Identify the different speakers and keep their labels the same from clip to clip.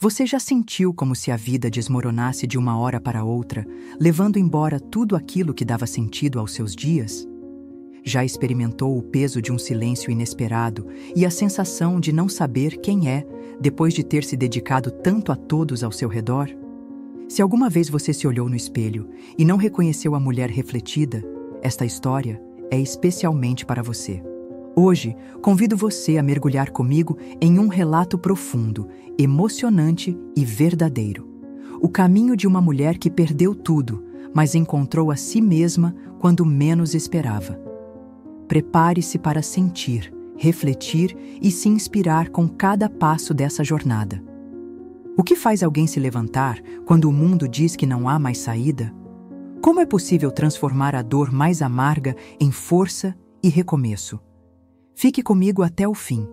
Speaker 1: Você já sentiu como se a vida desmoronasse de uma hora para outra, levando embora tudo aquilo que dava sentido aos seus dias? Já experimentou o peso de um silêncio inesperado e a sensação de não saber quem é, depois de ter se dedicado tanto a todos ao seu redor? Se alguma vez você se olhou no espelho e não reconheceu a mulher refletida, esta história é especialmente para você. Hoje, convido você a mergulhar comigo em um relato profundo, emocionante e verdadeiro. O caminho de uma mulher que perdeu tudo, mas encontrou a si mesma quando menos esperava. Prepare-se para sentir, refletir e se inspirar com cada passo dessa jornada. O que faz alguém se levantar quando o mundo diz que não há mais saída? Como é possível transformar a dor mais amarga em força e recomeço? Fique comigo até o fim.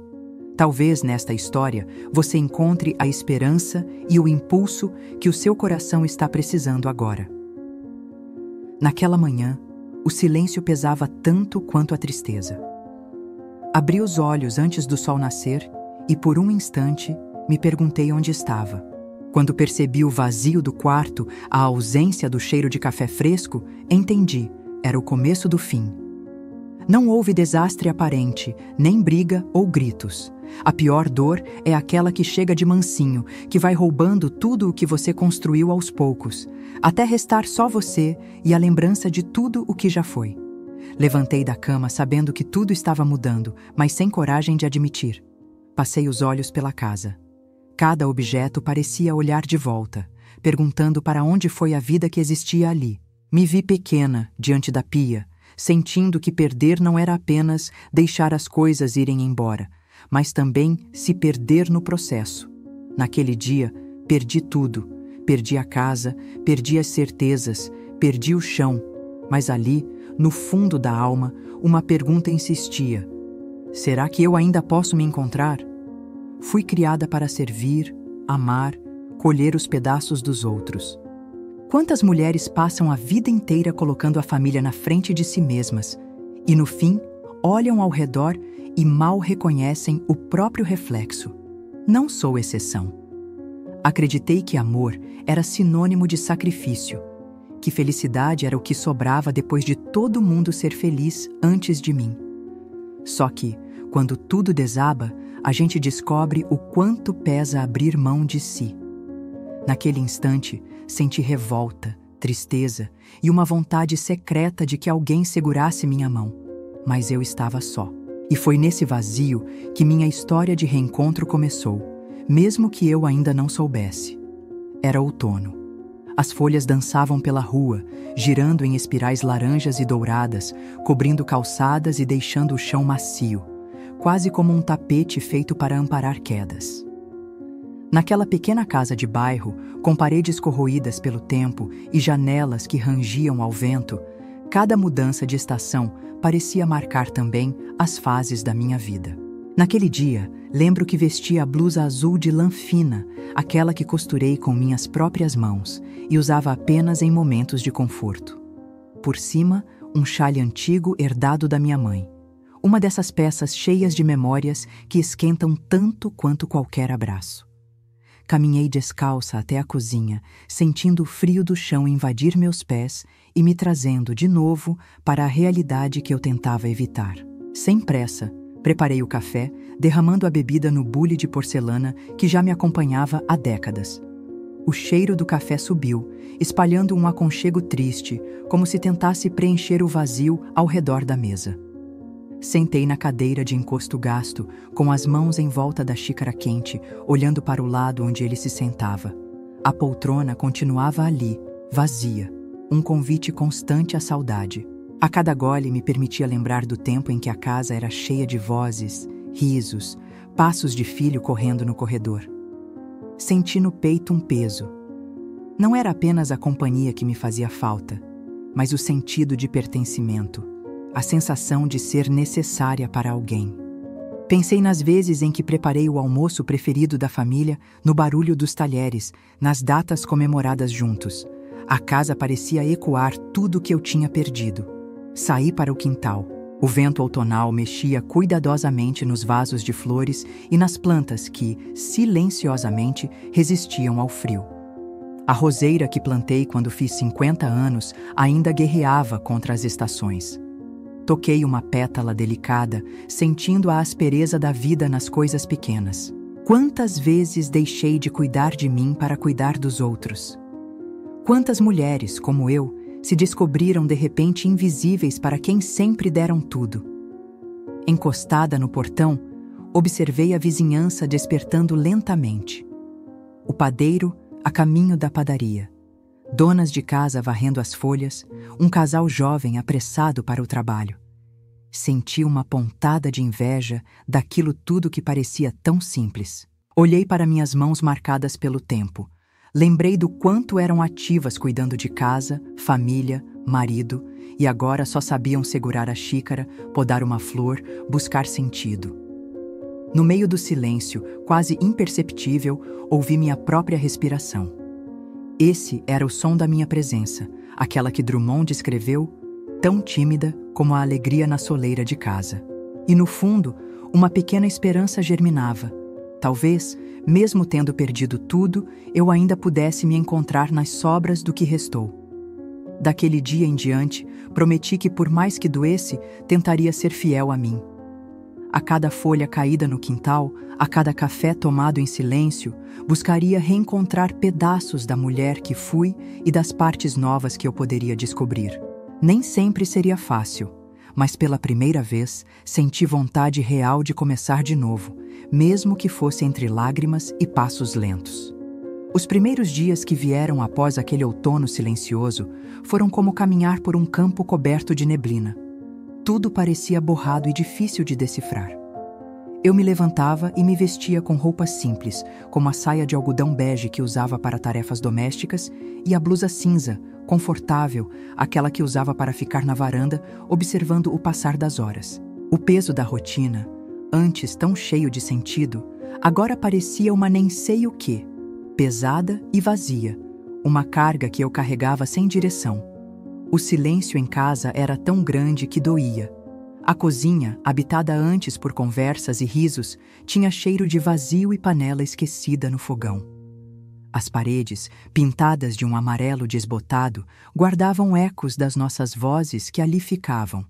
Speaker 1: Talvez nesta história você encontre a esperança e o impulso que o seu coração está precisando agora. Naquela manhã, o silêncio pesava tanto quanto a tristeza. Abri os olhos antes do sol nascer e, por um instante, me perguntei onde estava. Quando percebi o vazio do quarto, a ausência do cheiro de café fresco, entendi, era o começo do fim. Não houve desastre aparente, nem briga ou gritos. A pior dor é aquela que chega de mansinho, que vai roubando tudo o que você construiu aos poucos, até restar só você e a lembrança de tudo o que já foi. Levantei da cama sabendo que tudo estava mudando, mas sem coragem de admitir. Passei os olhos pela casa. Cada objeto parecia olhar de volta, perguntando para onde foi a vida que existia ali. Me vi pequena, diante da pia, sentindo que perder não era apenas deixar as coisas irem embora, mas também se perder no processo. Naquele dia, perdi tudo. Perdi a casa, perdi as certezas, perdi o chão. Mas ali, no fundo da alma, uma pergunta insistia. Será que eu ainda posso me encontrar? Fui criada para servir, amar, colher os pedaços dos outros. Quantas mulheres passam a vida inteira colocando a família na frente de si mesmas e, no fim, olham ao redor e mal reconhecem o próprio reflexo? Não sou exceção. Acreditei que amor era sinônimo de sacrifício, que felicidade era o que sobrava depois de todo mundo ser feliz antes de mim. Só que, quando tudo desaba, a gente descobre o quanto pesa abrir mão de si. Naquele instante, senti revolta, tristeza e uma vontade secreta de que alguém segurasse minha mão. Mas eu estava só. E foi nesse vazio que minha história de reencontro começou, mesmo que eu ainda não soubesse. Era outono. As folhas dançavam pela rua, girando em espirais laranjas e douradas, cobrindo calçadas e deixando o chão macio, quase como um tapete feito para amparar quedas. Naquela pequena casa de bairro, com paredes corroídas pelo tempo e janelas que rangiam ao vento, cada mudança de estação parecia marcar também as fases da minha vida. Naquele dia, lembro que vestia a blusa azul de lã fina, aquela que costurei com minhas próprias mãos e usava apenas em momentos de conforto. Por cima, um chale antigo herdado da minha mãe. Uma dessas peças cheias de memórias que esquentam tanto quanto qualquer abraço. Caminhei descalça até a cozinha, sentindo o frio do chão invadir meus pés e me trazendo de novo para a realidade que eu tentava evitar. Sem pressa, preparei o café, derramando a bebida no bule de porcelana que já me acompanhava há décadas. O cheiro do café subiu, espalhando um aconchego triste, como se tentasse preencher o vazio ao redor da mesa. Sentei na cadeira de encosto gasto, com as mãos em volta da xícara quente, olhando para o lado onde ele se sentava. A poltrona continuava ali, vazia, um convite constante à saudade. A cada gole me permitia lembrar do tempo em que a casa era cheia de vozes, risos, passos de filho correndo no corredor. Senti no peito um peso. Não era apenas a companhia que me fazia falta, mas o sentido de pertencimento, a sensação de ser necessária para alguém. Pensei nas vezes em que preparei o almoço preferido da família, no barulho dos talheres, nas datas comemoradas juntos. A casa parecia ecoar tudo o que eu tinha perdido. Saí para o quintal. O vento outonal mexia cuidadosamente nos vasos de flores e nas plantas que, silenciosamente, resistiam ao frio. A roseira que plantei quando fiz 50 anos ainda guerreava contra as estações. Toquei uma pétala delicada, sentindo a aspereza da vida nas coisas pequenas. Quantas vezes deixei de cuidar de mim para cuidar dos outros? Quantas mulheres, como eu, se descobriram de repente invisíveis para quem sempre deram tudo? Encostada no portão, observei a vizinhança despertando lentamente. O padeiro a caminho da padaria, donas de casa varrendo as folhas, um casal jovem apressado para o trabalho. Senti uma pontada de inveja daquilo tudo que parecia tão simples. Olhei para minhas mãos marcadas pelo tempo. Lembrei do quanto eram ativas cuidando de casa, família, marido, e agora só sabiam segurar a xícara, podar uma flor, buscar sentido. No meio do silêncio, quase imperceptível, ouvi minha própria respiração. Esse era o som da minha presença, aquela que Drummond descreveu tão tímida como a alegria na soleira de casa. E no fundo, uma pequena esperança germinava. Talvez, mesmo tendo perdido tudo, eu ainda pudesse me encontrar nas sobras do que restou. Daquele dia em diante, prometi que, por mais que doesse, tentaria ser fiel a mim. A cada folha caída no quintal, a cada café tomado em silêncio, buscaria reencontrar pedaços da mulher que fui e das partes novas que eu poderia descobrir. Nem sempre seria fácil, mas pela primeira vez senti vontade real de começar de novo, mesmo que fosse entre lágrimas e passos lentos. Os primeiros dias que vieram após aquele outono silencioso foram como caminhar por um campo coberto de neblina. Tudo parecia borrado e difícil de decifrar. Eu me levantava e me vestia com roupas simples, como a saia de algodão bege que usava para tarefas domésticas e a blusa cinza, confortável, aquela que usava para ficar na varanda, observando o passar das horas. O peso da rotina, antes tão cheio de sentido, agora parecia uma nem sei o quê, pesada e vazia, uma carga que eu carregava sem direção. O silêncio em casa era tão grande que doía. A cozinha, habitada antes por conversas e risos, tinha cheiro de vazio e panela esquecida no fogão. As paredes, pintadas de um amarelo desbotado, guardavam ecos das nossas vozes que ali ficavam.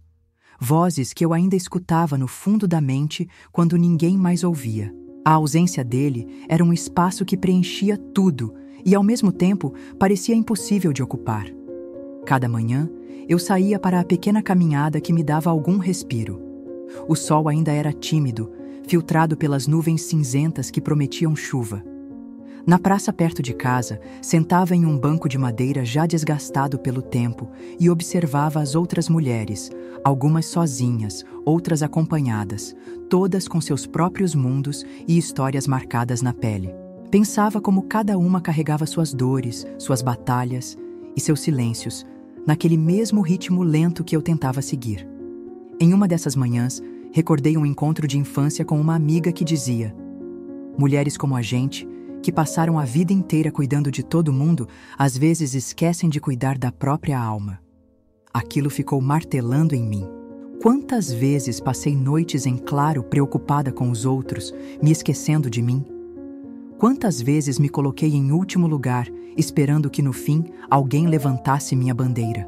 Speaker 1: Vozes que eu ainda escutava no fundo da mente quando ninguém mais ouvia. A ausência dele era um espaço que preenchia tudo e, ao mesmo tempo, parecia impossível de ocupar. Cada manhã, eu saía para a pequena caminhada que me dava algum respiro. O sol ainda era tímido, filtrado pelas nuvens cinzentas que prometiam chuva. Na praça perto de casa, sentava em um banco de madeira já desgastado pelo tempo e observava as outras mulheres, algumas sozinhas, outras acompanhadas, todas com seus próprios mundos e histórias marcadas na pele. Pensava como cada uma carregava suas dores, suas batalhas e seus silêncios, naquele mesmo ritmo lento que eu tentava seguir. Em uma dessas manhãs, recordei um encontro de infância com uma amiga que dizia: mulheres como a gente, que passaram a vida inteira cuidando de todo mundo, às vezes esquecem de cuidar da própria alma. Aquilo ficou martelando em mim. Quantas vezes passei noites em claro preocupada com os outros, me esquecendo de mim? Quantas vezes me coloquei em último lugar, esperando que no fim alguém levantasse minha bandeira?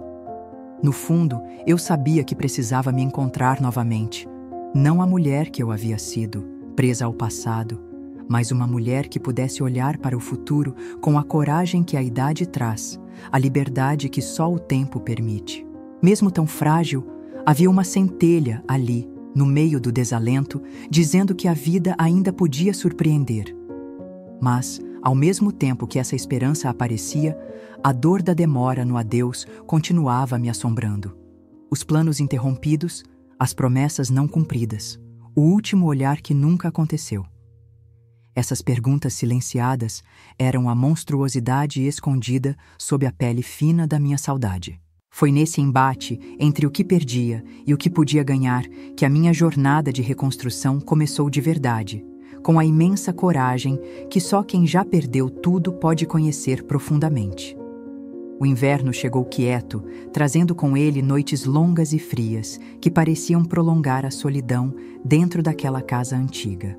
Speaker 1: No fundo, eu sabia que precisava me encontrar novamente. Não a mulher que eu havia sido, presa ao passado, mas uma mulher que pudesse olhar para o futuro com a coragem que a idade traz, a liberdade que só o tempo permite. Mesmo tão frágil, havia uma centelha ali, no meio do desalento, dizendo que a vida ainda podia surpreender. Mas, ao mesmo tempo que essa esperança aparecia, a dor da demora no adeus continuava me assombrando. Os planos interrompidos, as promessas não cumpridas, o último olhar que nunca aconteceu. Essas perguntas silenciadas eram a monstruosidade escondida sob a pele fina da minha saudade. Foi nesse embate entre o que perdia e o que podia ganhar que a minha jornada de reconstrução começou de verdade, com a imensa coragem que só quem já perdeu tudo pode conhecer profundamente. O inverno chegou quieto, trazendo com ele noites longas e frias, que pareciam prolongar a solidão dentro daquela casa antiga.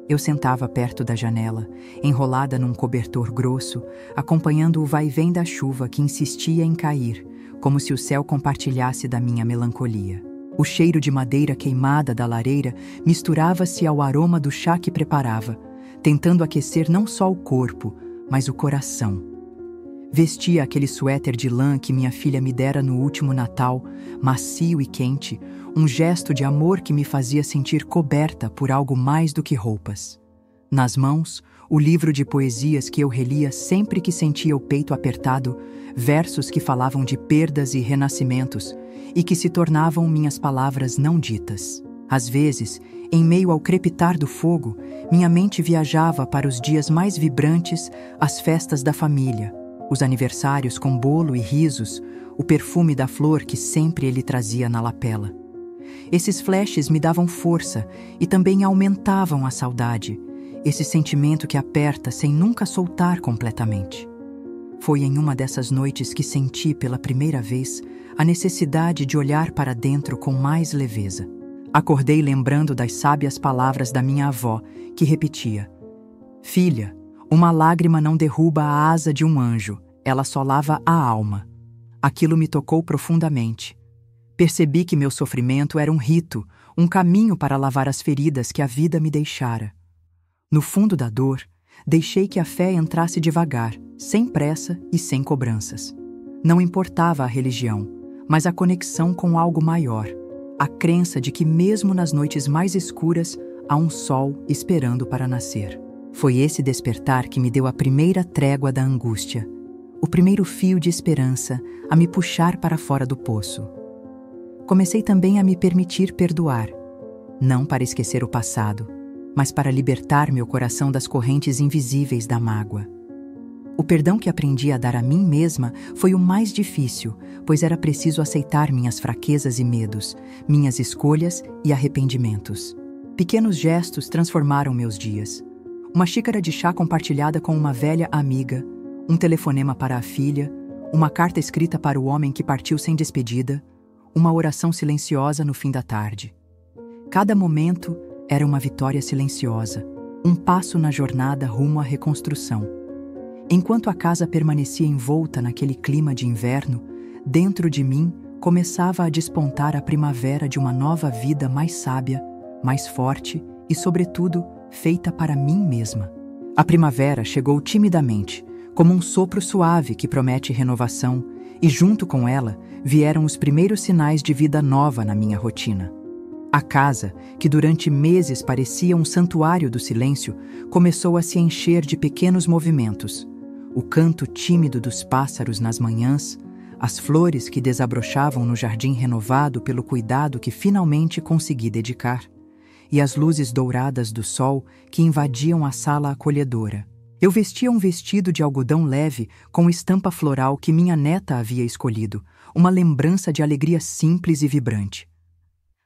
Speaker 1: Eu sentava perto da janela, enrolada num cobertor grosso, acompanhando o vai-vem da chuva que insistia em cair, como se o céu compartilhasse da minha melancolia. O cheiro de madeira queimada da lareira misturava-se ao aroma do chá que preparava, tentando aquecer não só o corpo, mas o coração. Vestia aquele suéter de lã que minha filha me dera no último Natal, macio e quente, um gesto de amor que me fazia sentir coberta por algo mais do que roupas. Nas mãos, o livro de poesias que eu relia sempre que sentia o peito apertado, versos que falavam de perdas e renascimentos, e que se tornavam minhas palavras não ditas. Às vezes, em meio ao crepitar do fogo, minha mente viajava para os dias mais vibrantes, as festas da família, os aniversários com bolo e risos, o perfume da flor que sempre ele trazia na lapela. Esses flashes me davam força e também aumentavam a saudade, esse sentimento que aperta sem nunca soltar completamente. Foi em uma dessas noites que senti pela primeira vez a necessidade de olhar para dentro com mais leveza. Acordei lembrando das sábias palavras da minha avó, que repetia: "Filha, uma lágrima não derruba a asa de um anjo, ela só lava a alma." Aquilo me tocou profundamente. Percebi que meu sofrimento era um rito, um caminho para lavar as feridas que a vida me deixara. No fundo da dor, deixei que a fé entrasse devagar, sem pressa e sem cobranças. Não importava a religião, mas a conexão com algo maior, a crença de que mesmo nas noites mais escuras, há um sol esperando para nascer. Foi esse despertar que me deu a primeira trégua da angústia, o primeiro fio de esperança a me puxar para fora do poço. Comecei também a me permitir perdoar, não para esquecer o passado, mas para libertar meu coração das correntes invisíveis da mágoa. O perdão que aprendi a dar a mim mesma foi o mais difícil, pois era preciso aceitar minhas fraquezas e medos, minhas escolhas e arrependimentos. Pequenos gestos transformaram meus dias. Uma xícara de chá compartilhada com uma velha amiga, um telefonema para a filha, uma carta escrita para o homem que partiu sem despedida, uma oração silenciosa no fim da tarde. Cada momento era uma vitória silenciosa, um passo na jornada rumo à reconstrução. Enquanto a casa permanecia envolta naquele clima de inverno, dentro de mim começava a despontar a primavera de uma nova vida mais sábia, mais forte e, sobretudo, feita para mim mesma. A primavera chegou timidamente, como um sopro suave que promete renovação, e junto com ela vieram os primeiros sinais de vida nova na minha rotina. A casa, que durante meses parecia um santuário do silêncio, começou a se encher de pequenos movimentos. O canto tímido dos pássaros nas manhãs, as flores que desabrochavam no jardim renovado pelo cuidado que finalmente consegui dedicar, e as luzes douradas do sol que invadiam a sala acolhedora. Eu vestia um vestido de algodão leve com estampa floral que minha neta havia escolhido, uma lembrança de alegria simples e vibrante.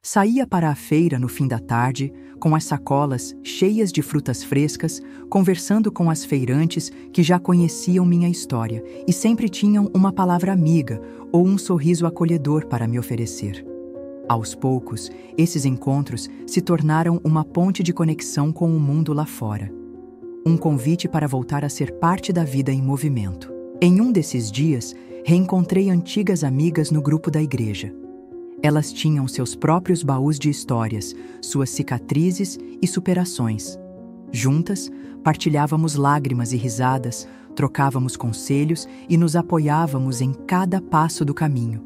Speaker 1: Saía para a feira no fim da tarde, com as sacolas cheias de frutas frescas, conversando com as feirantes que já conheciam minha história e sempre tinham uma palavra amiga ou um sorriso acolhedor para me oferecer. Aos poucos, esses encontros se tornaram uma ponte de conexão com o mundo lá fora. Um convite para voltar a ser parte da vida em movimento. Em um desses dias, reencontrei antigas amigas no grupo da igreja. Elas tinham seus próprios baús de histórias, suas cicatrizes e superações. Juntas, partilhávamos lágrimas e risadas, trocávamos conselhos e nos apoiávamos em cada passo do caminho.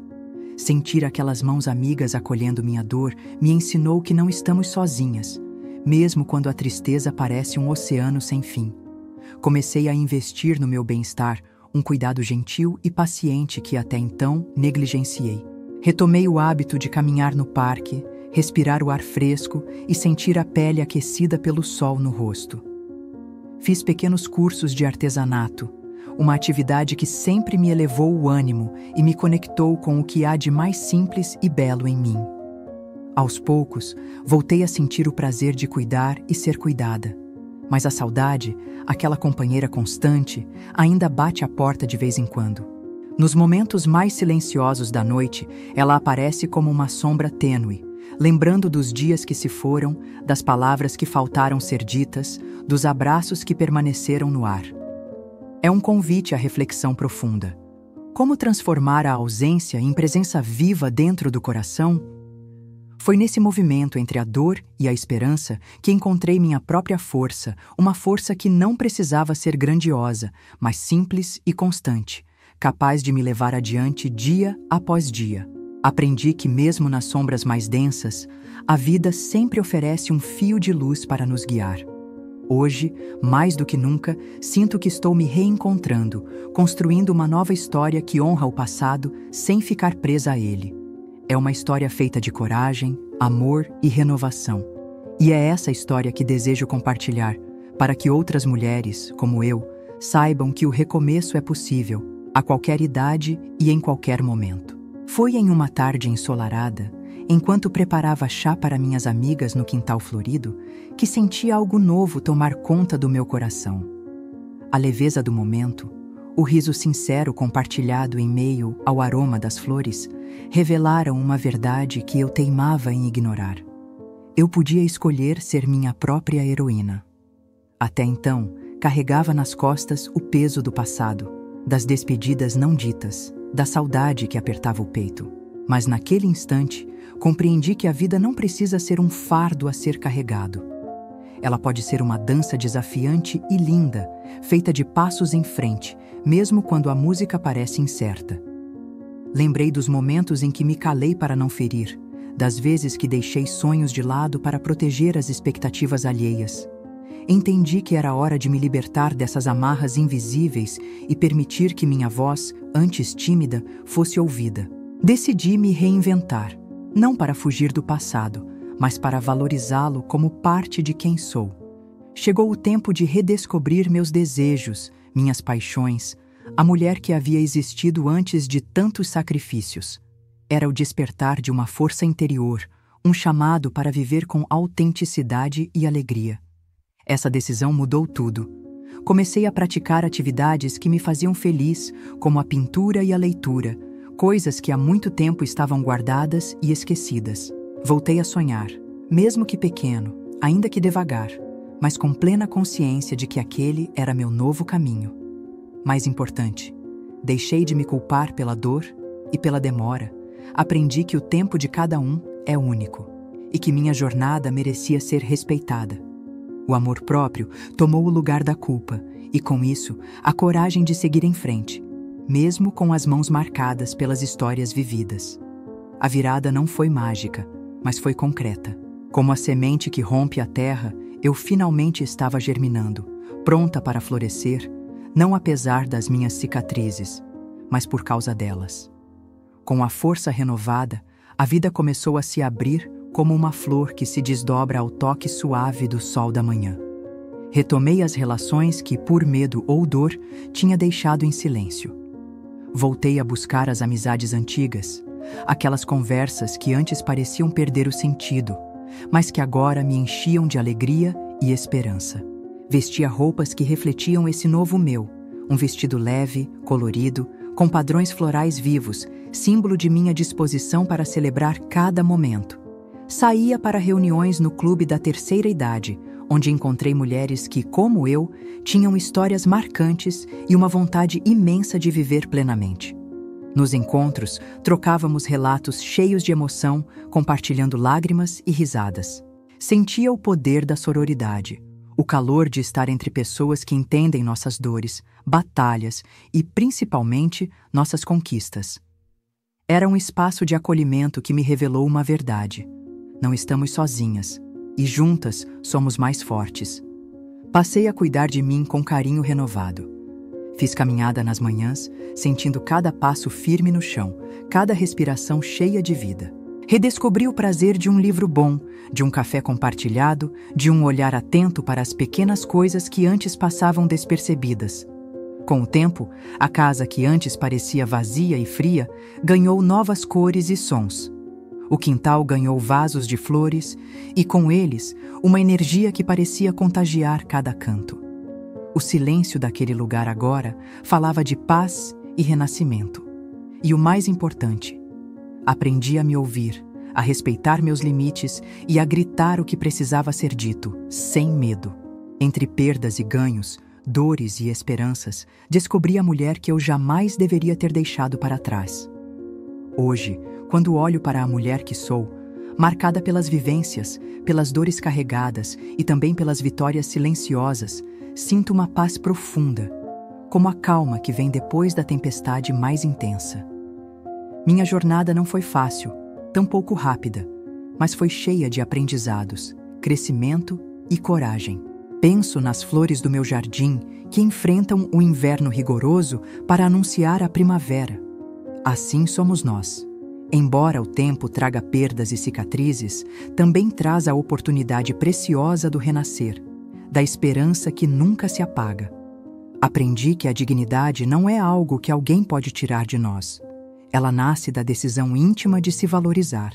Speaker 1: Sentir aquelas mãos amigas acolhendo minha dor me ensinou que não estamos sozinhas, mesmo quando a tristeza parece um oceano sem fim. Comecei a investir no meu bem-estar, um cuidado gentil e paciente que até então negligenciei. Retomei o hábito de caminhar no parque, respirar o ar fresco e sentir a pele aquecida pelo sol no rosto. Fiz pequenos cursos de artesanato, uma atividade que sempre me elevou o ânimo e me conectou com o que há de mais simples e belo em mim. Aos poucos, voltei a sentir o prazer de cuidar e ser cuidada. Mas a saudade, aquela companheira constante, ainda bate à porta de vez em quando. Nos momentos mais silenciosos da noite, ela aparece como uma sombra tênue, lembrando dos dias que se foram, das palavras que faltaram ser ditas, dos abraços que permaneceram no ar. É um convite à reflexão profunda. Como transformar a ausência em presença viva dentro do coração? Foi nesse movimento entre a dor e a esperança que encontrei minha própria força, uma força que não precisava ser grandiosa, mas simples e constante, capaz de me levar adiante dia após dia. Aprendi que mesmo nas sombras mais densas, a vida sempre oferece um fio de luz para nos guiar. Hoje, mais do que nunca, sinto que estou me reencontrando, construindo uma nova história que honra o passado sem ficar presa a ele. É uma história feita de coragem, amor e renovação. E é essa história que desejo compartilhar, para que outras mulheres, como eu, saibam que o recomeço é possível, a qualquer idade e em qualquer momento. Foi em uma tarde ensolarada, enquanto preparava chá para minhas amigas no quintal florido, que senti algo novo tomar conta do meu coração. A leveza do momento, o riso sincero compartilhado em meio ao aroma das flores, revelaram uma verdade que eu teimava em ignorar. Eu podia escolher ser minha própria heroína. Até então, carregava nas costas o peso do passado, das despedidas não ditas, da saudade que apertava o peito. Mas naquele instante, compreendi que a vida não precisa ser um fardo a ser carregado. Ela pode ser uma dança desafiante e linda, feita de passos em frente, mesmo quando a música parece incerta. Lembrei dos momentos em que me calei para não ferir, das vezes que deixei sonhos de lado para proteger as expectativas alheias. Entendi que era hora de me libertar dessas amarras invisíveis e permitir que minha voz, antes tímida, fosse ouvida. Decidi me reinventar, não para fugir do passado, mas para valorizá-lo como parte de quem sou. Chegou o tempo de redescobrir meus desejos, minhas paixões, a mulher que havia existido antes de tantos sacrifícios. Era o despertar de uma força interior, um chamado para viver com autenticidade e alegria. Essa decisão mudou tudo. Comecei a praticar atividades que me faziam feliz, como a pintura e a leitura, coisas que há muito tempo estavam guardadas e esquecidas. Voltei a sonhar, mesmo que pequeno, ainda que devagar, mas com plena consciência de que aquele era meu novo caminho. Mais importante, deixei de me culpar pela dor e pela demora. Aprendi que o tempo de cada um é único e que minha jornada merecia ser respeitada. O amor próprio tomou o lugar da culpa e, com isso, a coragem de seguir em frente, mesmo com as mãos marcadas pelas histórias vividas. A virada não foi mágica, mas foi concreta. Como a semente que rompe a terra, eu finalmente estava germinando, pronta para florescer, não apesar das minhas cicatrizes, mas por causa delas. Com a força renovada, a vida começou a se abrir como uma flor que se desdobra ao toque suave do sol da manhã. Retomei as relações que, por medo ou dor, tinha deixado em silêncio. Voltei a buscar as amizades antigas, aquelas conversas que antes pareciam perder o sentido, mas que agora me enchiam de alegria e esperança. Vestia roupas que refletiam esse novo meu, um vestido leve, colorido, com padrões florais vivos, símbolo de minha disposição para celebrar cada momento. Saía para reuniões no clube da terceira idade, onde encontrei mulheres que, como eu, tinham histórias marcantes e uma vontade imensa de viver plenamente. Nos encontros, trocávamos relatos cheios de emoção, compartilhando lágrimas e risadas. Sentia o poder da sororidade, o calor de estar entre pessoas que entendem nossas dores, batalhas e, principalmente, nossas conquistas. Era um espaço de acolhimento que me revelou uma verdade. Não estamos sozinhas, e juntas somos mais fortes. Passei a cuidar de mim com carinho renovado. Fiz caminhada nas manhãs, sentindo cada passo firme no chão, cada respiração cheia de vida. Redescobri o prazer de um livro bom, de um café compartilhado, de um olhar atento para as pequenas coisas que antes passavam despercebidas. Com o tempo, a casa que antes parecia vazia e fria ganhou novas cores e sons. O quintal ganhou vasos de flores e, com eles, uma energia que parecia contagiar cada canto. O silêncio daquele lugar agora falava de paz e renascimento. E o mais importante, aprendi a me ouvir, a respeitar meus limites e a gritar o que precisava ser dito, sem medo. Entre perdas e ganhos, dores e esperanças, descobri a mulher que eu jamais deveria ter deixado para trás. Hoje, quando olho para a mulher que sou, marcada pelas vivências, pelas dores carregadas e também pelas vitórias silenciosas, sinto uma paz profunda, como a calma que vem depois da tempestade mais intensa. Minha jornada não foi fácil, tampouco rápida, mas foi cheia de aprendizados, crescimento e coragem. Penso nas flores do meu jardim que enfrentam o inverno rigoroso para anunciar a primavera. Assim somos nós. Embora o tempo traga perdas e cicatrizes, também traz a oportunidade preciosa do renascer, da esperança que nunca se apaga. Aprendi que a dignidade não é algo que alguém pode tirar de nós. Ela nasce da decisão íntima de se valorizar,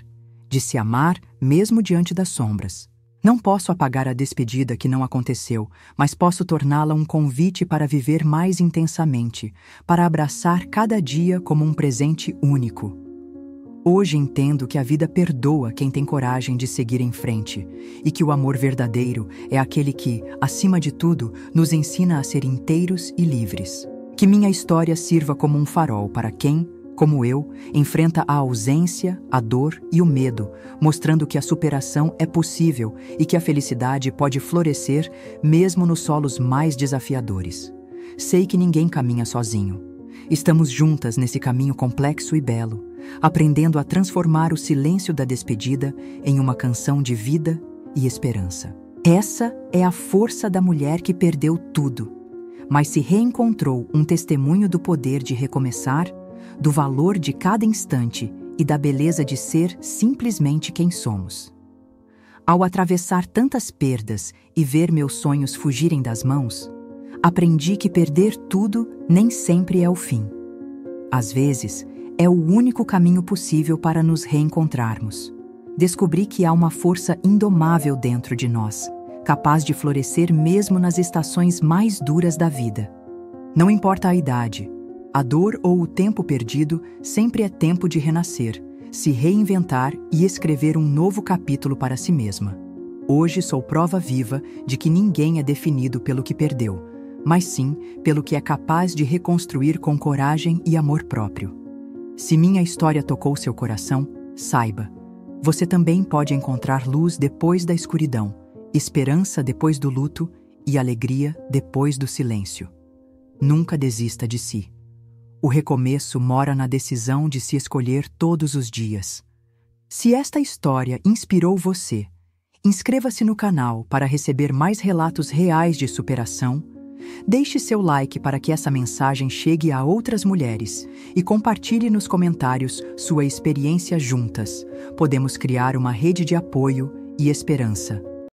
Speaker 1: de se amar mesmo diante das sombras. Não posso apagar a despedida que não aconteceu, mas posso torná-la um convite para viver mais intensamente, para abraçar cada dia como um presente único. Hoje entendo que a vida perdoa quem tem coragem de seguir em frente e que o amor verdadeiro é aquele que, acima de tudo, nos ensina a ser inteiros e livres. Que minha história sirva como um farol para quem, como eu, enfrenta a ausência, a dor e o medo, mostrando que a superação é possível e que a felicidade pode florescer mesmo nos solos mais desafiadores. Sei que ninguém caminha sozinho. Estamos juntas nesse caminho complexo e belo, aprendendo a transformar o silêncio da despedida em uma canção de vida e esperança. Essa é a força da mulher que perdeu tudo, mas se reencontrou um testemunho do poder de recomeçar, do valor de cada instante e da beleza de ser simplesmente quem somos. Ao atravessar tantas perdas e ver meus sonhos fugirem das mãos, aprendi que perder tudo nem sempre é o fim. Às vezes, é o único caminho possível para nos reencontrarmos. Descobri que há uma força indomável dentro de nós, capaz de florescer mesmo nas estações mais duras da vida. Não importa a idade, a dor ou o tempo perdido, sempre é tempo de renascer, se reinventar e escrever um novo capítulo para si mesma. Hoje sou prova viva de que ninguém é definido pelo que perdeu, mas sim pelo que é capaz de reconstruir com coragem e amor próprio. Se minha história tocou seu coração, saiba, você também pode encontrar luz depois da escuridão, esperança depois do luto e alegria depois do silêncio. Nunca desista de si. O recomeço mora na decisão de se escolher todos os dias. Se esta história inspirou você, inscreva-se no canal para receber mais relatos reais de superação. Deixe seu like para que essa mensagem chegue a outras mulheres e compartilhe nos comentários sua experiência juntas. Podemos criar uma rede de apoio e esperança.